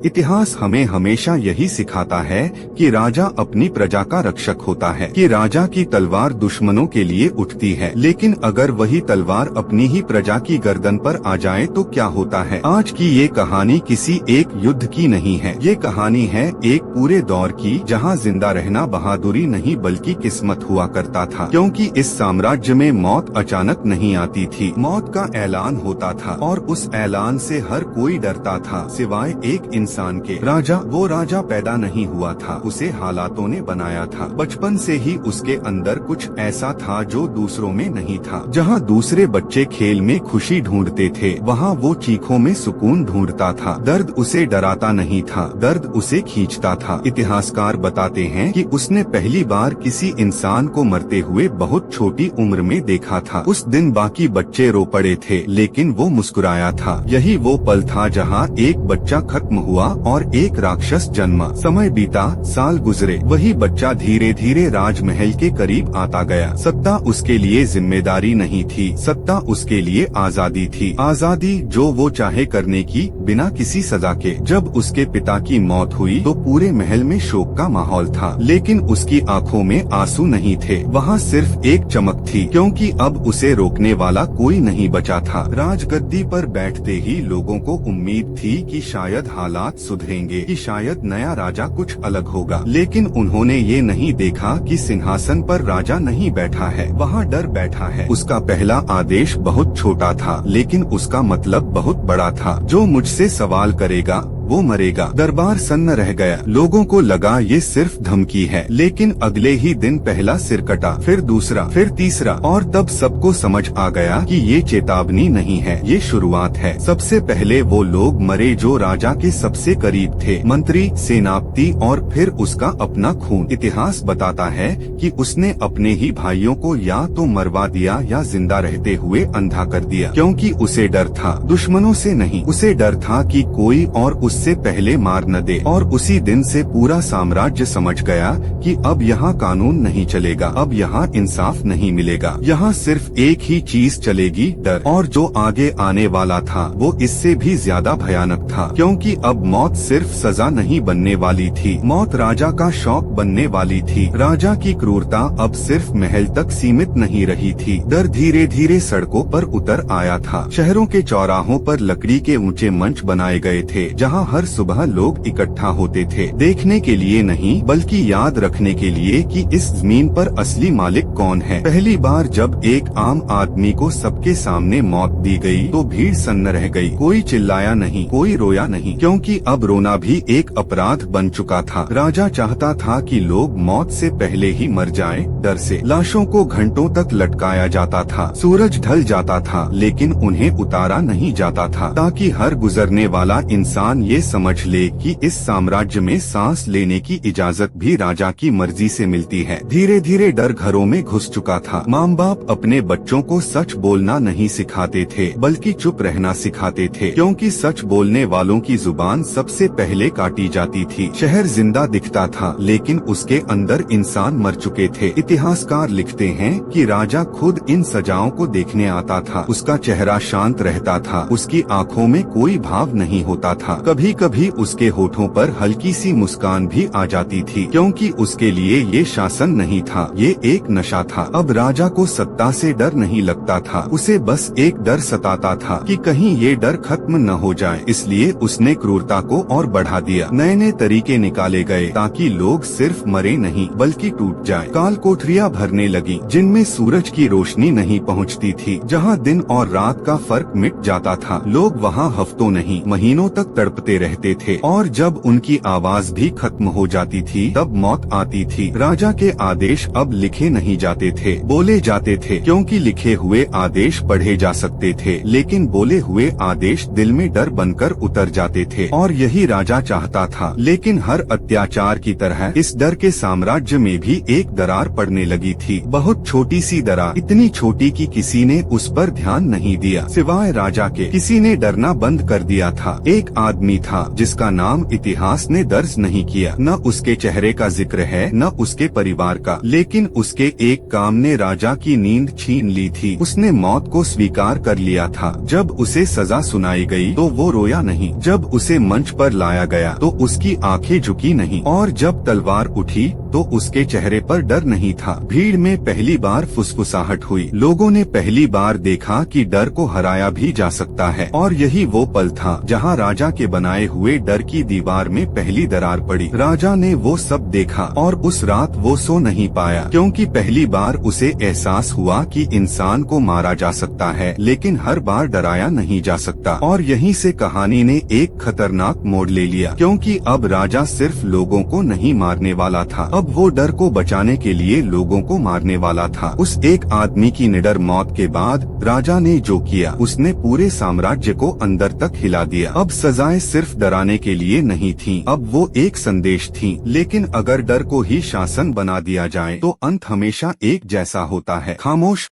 इतिहास हमें हमेशा यही सिखाता है कि राजा अपनी प्रजा का रक्षक होता है, कि राजा की तलवार दुश्मनों के लिए उठती है, लेकिन अगर वही तलवार अपनी ही प्रजा की गर्दन पर आ जाए तो क्या होता है। आज की ये कहानी किसी एक युद्ध की नहीं है, ये कहानी है एक पूरे दौर की, जहाँ जिंदा रहना बहादुरी नहीं बल्कि किस्मत हुआ करता था। क्योंकि इस साम्राज्य में मौत अचानक नहीं आती थी, मौत का ऐलान होता था और उस ऐलान से हर कोई डरता था सिवाय एक इंसान के। राजा, वो राजा पैदा नहीं हुआ था, उसे हालातों ने बनाया था। बचपन से ही उसके अंदर कुछ ऐसा था जो दूसरों में नहीं था। जहाँ दूसरे बच्चे खेल में खुशी ढूंढते थे, वहाँ वो चीखों में सुकून ढूंढता था। दर्द उसे डराता नहीं था, दर्द उसे खींचता था। इतिहासकार बताते हैं कि उसने पहली बार किसी इंसान को मरते हुए बहुत छोटी उम्र में देखा था। उस दिन बाकी बच्चे रो पड़े थे, लेकिन वो मुस्कुराया था। यही वो पल था जहाँ एक बच्चा खत्म हुआ और एक राक्षस जन्मा। समय बीता, साल गुजरे, वही बच्चा धीरे धीरे राजमहल के करीब आता गया। सत्ता उसके लिए जिम्मेदारी नहीं थी, सत्ता उसके लिए आजादी थी। आजादी जो वो चाहे करने की, बिना किसी सजा के। जब उसके पिता की मौत हुई तो पूरे महल में शोक का माहौल था, लेकिन उसकी आंखों में आंसू नहीं थे। वहाँ सिर्फ एक चमक थी, क्योंकि अब उसे रोकने वाला कोई नहीं बचा था। राजगद्दी पर बैठते ही लोगों को उम्मीद थी कि शायद हालात सुधरेंगे, कि शायद नया राजा कुछ अलग होगा। लेकिन उन्होंने ये नहीं देखा कि सिंहासन पर राजा नहीं बैठा है, वहाँ डर बैठा है। उसका पहला आदेश बहुत छोटा था, लेकिन उसका मतलब बहुत बड़ा था। जो मुझसे सवाल करेगा वो मरेगा। दरबार सन्न रह गया। लोगों को लगा ये सिर्फ धमकी है, लेकिन अगले ही दिन पहला सिर कटा, फिर दूसरा, फिर तीसरा, और तब सबको समझ आ गया कि ये चेतावनी नहीं है, ये शुरुआत है। सबसे पहले वो लोग मरे जो राजा के सबसे करीब थे, मंत्री, सेनापति और फिर उसका अपना खून। इतिहास बताता है कि उसने अपने ही भाइयों को या तो मरवा दिया या जिंदा रहते हुए अंधा कर दिया, क्योंकि उसे डर था दुश्मनों से नहीं, उसे डर था कि कोई और उससे पहले मार न दे। और उसी दिन से पूरा साम्राज्य समझ गया कि अब यहाँ कानून नहीं चलेगा, अब यहाँ इंसाफ नहीं मिलेगा, यहाँ सिर्फ एक ही चीज चलेगी, डर। और जो आगे आने वाला था वो इससे भी ज्यादा भयानक था, क्योंकि अब मौत सिर्फ सजा नहीं बनने वाली थी, मौत राजा का शौक बनने वाली थी। राजा की क्रूरता अब सिर्फ महल तक सीमित नहीं रही थी, डर धीरे धीरे सड़कों पर उतर आया था। शहरों के चौराहों पर लकड़ी के ऊंचे मंच बनाए गए थे, जहाँ हर सुबह लोग इकट्ठा होते थे, देखने के लिए नहीं बल्कि याद रखने के लिए कि इस जमीन पर असली मालिक कौन है। पहली बार जब एक आम आदमी को सबके सामने मौत दी गई तो भीड़ सन्न रह गई। कोई चिल्लाया नहीं, कोई रोया नहीं, क्योंकि अब रोना भी एक अपराध बन चुका था। राजा चाहता था कि लोग मौत से पहले ही मर जाएं, डर से। लाशों को घंटों तक लटकाया जाता था, सूरज ढल जाता था, लेकिन उन्हें उतारा नहीं जाता था, ताकि हर गुजरने वाला इंसान ये समझ ले कि इस साम्राज्य में सांस लेने की इजाजत भी राजा की मर्जी से मिलती है। धीरे धीरे डर घरों में घुस चुका था। माँ बाप अपने बच्चों को सच बोलना नहीं सिखाते थे, बल्कि चुप रहना सिखाते थे, क्योंकि सच बोलने वालों की जुबान सबसे पहले काटी जाती थी। शहर जिंदा दिखता था, लेकिन उसके अंदर इंसान मर चुके थे। इतिहासकार लिखते हैं कि राजा खुद इन सजाओं को देखने आता था। उसका चेहरा शांत रहता था, उसकी आंखों में कोई भाव नहीं होता था। कभी कभी उसके होठों पर हल्की सी मुस्कान भी आ जाती थी, क्योंकि उसके लिए ये शासन नहीं था, ये एक नशा था। अब राजा को सत्ता से डर नहीं लगता था, उसे बस एक डर सताता था कि कहीं ये डर खत्म न हो जाए। इसलिए उसने क्रूरता को और बढ़ा दिया। नए नए तरीके निकाले गए ताकि लोग सिर्फ मरे नहीं बल्कि टूट जाए। काल कोठरियाँ भरने लगी, जिनमें सूरज की रोशनी नहीं पहुँचती थी, जहाँ दिन और रात का फर्क मिट जाता था। लोग वहाँ हफ्तों नहीं महीनों तक तड़पते रहते थे, और जब उनकी आवाज भी खत्म हो जाती थी तब मौत आती थी। राजा के आदेश अब लिखे नहीं जाते थे, बोले जाते थे, क्योंकि लिखे हुए आदेश पढ़े जा सकते थे, लेकिन बोले हुए आदेश दिल में डर बनकर उतर जाते थे। और यही राजा चाहता था। लेकिन हर अत्याचार की तरह इस डर के साम्राज्य में भी एक दरार पड़ने लगी थी, बहुत छोटी सी दरार, इतनी छोटी कि किसी ने उस पर ध्यान नहीं दिया सिवाय राजा के। किसी ने डरना बंद कर दिया था। एक आदमी था जिसका नाम इतिहास ने दर्ज नहीं किया। न उसके चेहरे का जिक्र है न उसके परिवार का, लेकिन उसके एक काम ने राजा की नींद छीन ली थी। उसने मौत को स्वीकार कर लिया था। जब उसे सजा सुनाई गई तो वो रोया नहीं। जब उसे मंच पर लाया गया तो उसकी आंखें झुकी नहीं, और जब तलवार उठी तो उसके चेहरे पर डर नहीं था। भीड़ में पहली बार फुसफुसाहट हुई। लोगों ने पहली बार देखा कि डर को हराया भी जा सकता है, और यही वो पल था जहां राजा के बनाए हुए डर की दीवार में पहली दरार पड़ी। राजा ने वो सब देखा और उस रात वो सो नहीं पाया, क्योंकि पहली बार उसे एहसास हुआ कि इंसान को मारा जा सकता है लेकिन हर बार डराया नहीं जा सकता। और यहीं से कहानी ने एक खतरनाक मोड़ ले लिया, क्योंकि अब राजा सिर्फ लोगों को नहीं मारने वाला था, अब वो डर को बचाने के लिए लोगों को मारने वाला था। उस एक आदमी की निडर मौत के बाद राजा ने जो किया उसने पूरे साम्राज्य को अंदर तक हिला दिया। अब सजाएं सिर्फ डराने के लिए नहीं थीं, अब वो एक संदेश थी। लेकिन अगर डर को ही शासन बना दिया जाए तो अंत हमेशा एक जैसा होता है, खामोश,